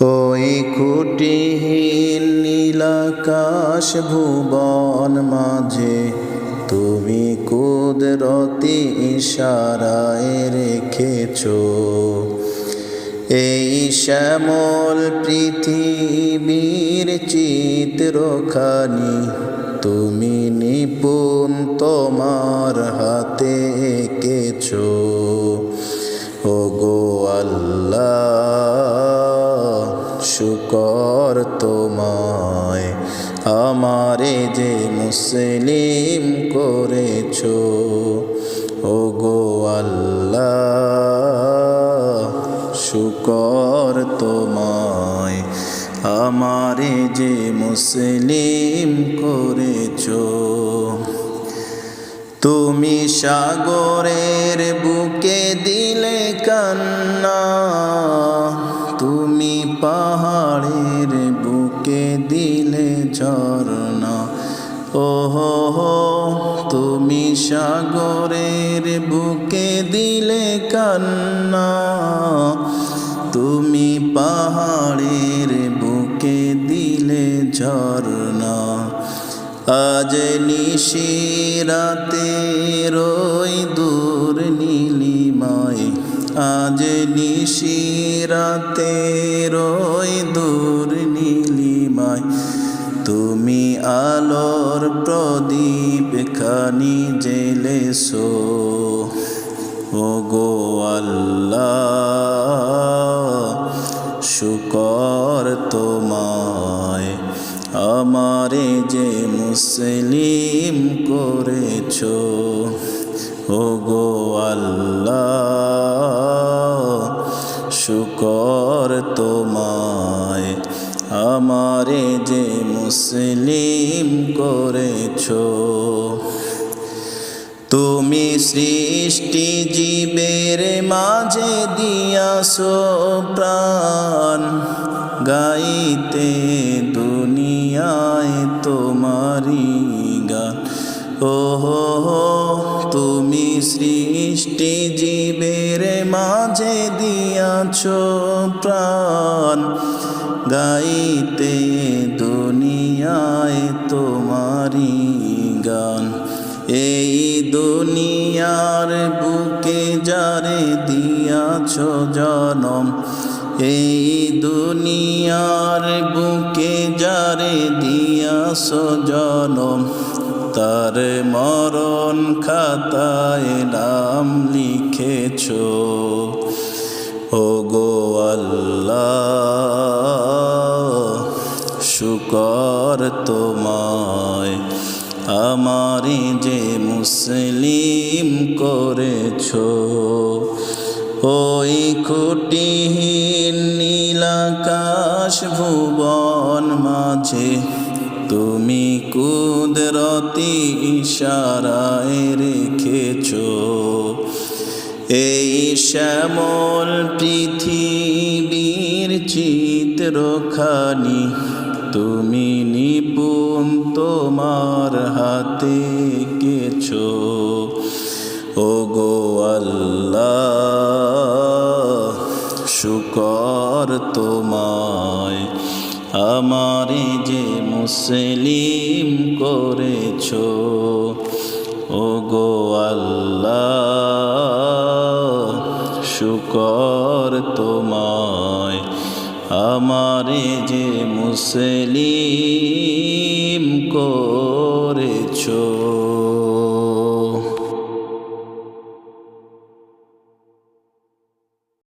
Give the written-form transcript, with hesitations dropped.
ওই খুঁটিহীন নীলাকাশ ভুবন মাঝে তুমি কুদরতি ইশারায় রেখেছো এই শ্যামল পৃথিবীর চিত্রখানি তুমি নিপুণ তোমার হাতে এঁকেছো। ওগো আল্লাহ শুকর তোমায় আমারে যে মুসলিম করেছো। ওগো আল্লাহ শুকর তোমায় আমারে যে মুসলিম করেছো। তুমি সাগরের বুকে দিলে কান্না, তুমি পাহাড়ের বুকে দিলে ঝরনা। ওহো তুমি সাগরের বুকে দিলে কান্না, তুমি পাহাড়ের বুকে দিলে ঝরনা। আজ নিশিরাতে রই দূর নীলিমায়, আজ নিশিরাতে রই দূর নীলিমায়, তুমি আলোর প্রদীপ খানি জ্বেলেছো। ওগো আল্লাহ শুকর তোমায় আমারে যে মুসলিম করেছো। ওগো আল্লাহ শুকর তোমায় আমারে যে মুসলিম করেছো। তুমি সৃষ্টি জীবের মাঝে দিয়াছো প্রাণ, গাইতে দুনিয়ায় তোমারি গান। ওহো তুমি সৃষ্টি জীবের মাঝে দিয়াছো প্রাণ, গাইতে দুনিয়ায় তোমারি গান। এই দুনিয়ার বুকে যারে দিয়াছো জনম, এই দুনিয়ার বুকে যারে দিয়াছো জনম, তার মরণ খাতায় নাম লিখেছো। ওগো আল্লাহ শুকর তোমায় আমারে যে মুসলিম করেছো। ওই খুঁটিহীন নীলাকাশ ভুবন মাঝে তুমি কুদরতি ইশারায় রেখেছো এই শ্যামল পৃথিবীর চিত্রখানি তুমি নিপুণ তোমার হাতে এঁকেছো। ওগো আল্লাহ শুকর তোমায় আমারে যে মুসলিম করেছো। ওগো আল্লাহ শুকর তোমায় আমারে যে মুসলিম করেছো।